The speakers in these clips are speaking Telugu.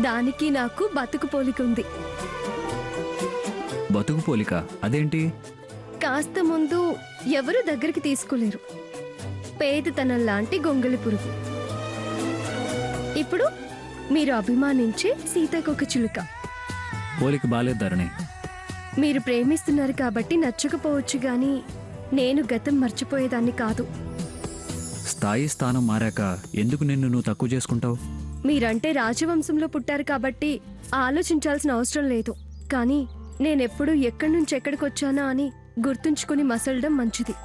దానికి నాకు బతుకు పోలిక ఉంది. బతుకు పోలిక అదేంటి? కాస్త ముందు ఎవరు దగ్గరికి తీసుకోలేరు, పేదతనం లాంటి గొంగళి పురుగు. ఇప్పుడు మీరు అభిమానించే సీతాకొక చిలుక. పోలిక బాలేదు ధరణి. మీరు ప్రేమిస్తున్నారు కాబట్టి నచ్చకపోవచ్చు గాని నేను గతం మర్చిపోయేదాన్ని కాదు. స్థాయి స్థానం మారాక ఎందుకు నిన్ను నువ్వు తక్కువ చేసుకుంటావు? మీరంటే రాజవంశంలో పుట్టారు కాబట్టి ఆలోచించాల్సిన అవసరం లేదు. కానీ నేనెప్పుడు ఎక్కడి నుంచి ఎక్కడికి వచ్చానా అని గుర్తుంచుకుని మసలడం మంచిది.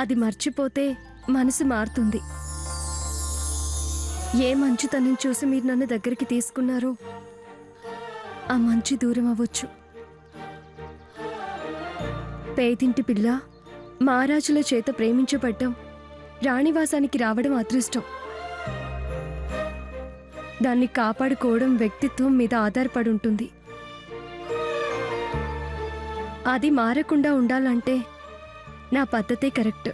అది మర్చిపోతే మనసు మారుతుంది. ఏ మంచితనం చూసి మీరు నన్ను దగ్గరికి తీసుకున్నారో ఆ మంచి దూరం అవ్వచ్చు. పేదింటి పిల్ల మహారాజుల చేత ప్రేమించబడ్డం, రాణివాసానికి రావడం అదృష్టం. దాన్ని కాపాడుకోవడం వ్యక్తిత్వం మీద ఆధారపడి ఉంటుంది. అది మారకుండా ఉండాలంటే నా పద్ధతే కరెక్ట్.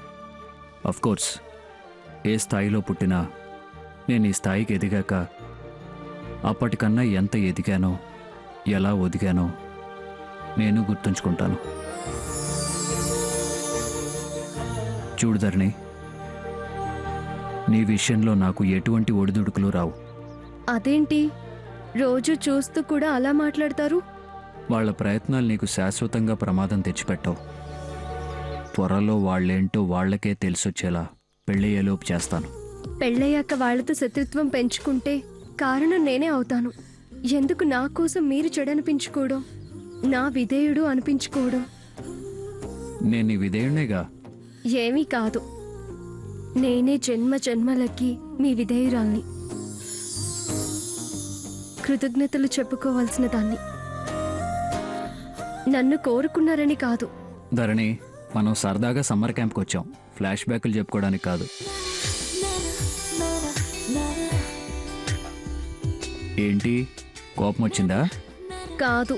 కోర్స్, ఏ స్థాయిలో పుట్టినా నేను ఈ స్థాయికి ఎదిగాక అప్పటికన్నా ఎంత ఎదిగానో ఎలా ఒదిగానో నేను గుర్తుంచుకుంటాను. చూడు ధరణి, నీ విషయంలో నాకు ఎటువంటి ఒడిదుడుకులు రావు. అదేంటి రోజు చూస్తూ కూడా అలా మాట్లాడతారు? వాళ్ళ ప్రయత్నాలు నీకు శాశ్వతంగా ప్రమాదం తెచ్చిపెట్టవు. త్వరలో వాళ్ళేంటో వాళ్లకే తెలిసొచ్చేలా పెళ్ళయ్యేలోపు చేస్తాను. పెళ్ళయ్యాక వాళ్లతో శత్రుత్వం పెంచుకుంటే కారణం నేనే అవుతాను. ఎందుకు నా కోసం మీరు చెడనిపించుకోవడం, నా విధేయుడు అనిపించుకోవడం? నేను నీ విధేయుణ్ణేగా. ఏమీ కాదు, నేనే జన్మ జన్మలకి మీ విధేయురాల్ని. కృతజ్ఞతలు చెప్పుకోవాల్సిన దాన్ని. నన్ను కోరుకున్నారని కాదు. ధరణి, మనం సరదాగా సమ్మర్ క్యాంప్కి వచ్చాం, ఫ్లాష్ బ్యాక్లు చెప్పుకోవడానికి కాదు. ఏంటి, కోపం వచ్చిందా? కాదు,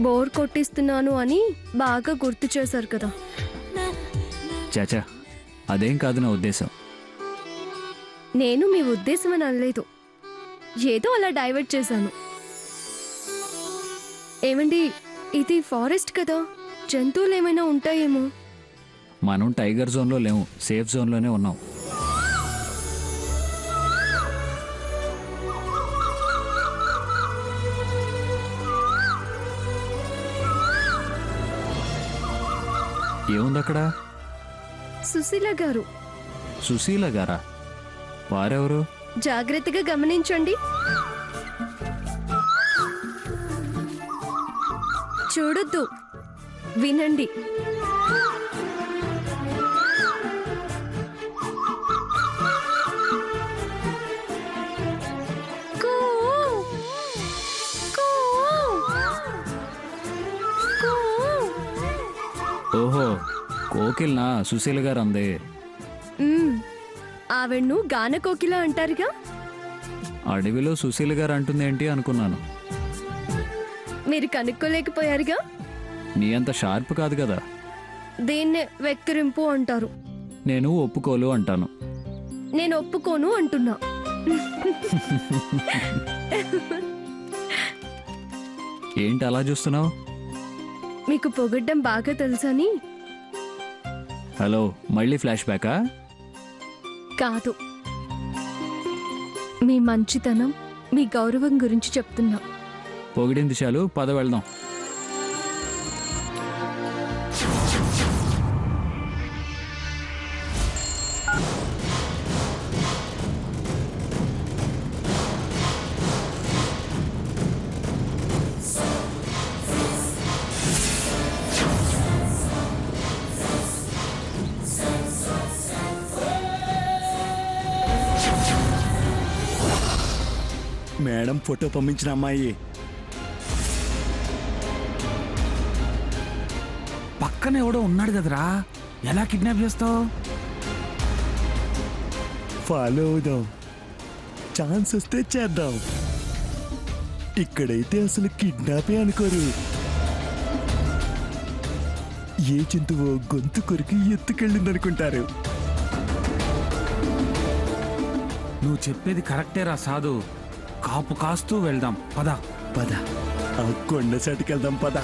బోర్ కొట్టిస్తున్నాను అని బాగా గుర్తు చేశారు కదా. చాచా, అదేం కాదు నా ఉద్దేశం. నేను మీ ఉద్దేశం అని అనలేదు, ఏదో అలా డైవర్ట్ చేశాను. ఏమండి, ఇది ఫారెస్ట్ కదా, జంతువులు ఏమైనా ఉంటాయేమో. మనం టైగర్ జోన్లో లేము, సేఫ్ జోన్లోనే ఉన్నాం. ఏముంది అక్కడ? సుశీల గారు. సుశీల గారా? వారెవరు? జాగ్రత్తగా గమనించండి. చూడొద్దు, వినండి. కూ, కూ, కూ. ఓహో, కోకిల్నా సుశీల గారు అందే. ఆవిడ్ను గాన కోకిల అంటారుగా. అడవిలో సుశీల గారు అంటుందేంటి అనుకున్నాను. మీరు కనుక్కోలేకపోయారుగా. నీ అంత షార్ప్ కాదు కదా. దీన్నే వెక్కిరింపు అంటారు. నేను ఒప్పుకోలు అంటాను. నేను ఒప్పుకోను అంటున్నా. ఏంటి అలా చూస్తున్నావు? మీకు పొగడ్డం బాగా తెలుసని. హలో, మళ్ళీ ఫ్లాష్ బ్యాకా? కాదు, మీ మంచితనం, మీ గౌరవం గురించి చెప్తున్నా. పొగిడింది చాలు, పద వెళ్దాం. మేడం ఫోటో పంపించిన అమ్మాయి పక్కన ఎవడో ఉన్నాడు కదరా, ఎలా కిడ్నాప్ చేస్తావు? ఫాలో అవుదాం, ఛాన్స్ వస్తే చేద్దాం. ఇక్కడైతే అసలు కిడ్నాపే అనుకోరు. ఏ జంతువో గొంతు కొరికి ఎత్తుకెళ్ళిందనుకుంటారు. నువ్వు చెప్పేది కరెక్టేరా సాధు. కాపు కాస్తూ వెళ్దాం పద. పద ఆ కొండ చాటుకెళ్దాం పద.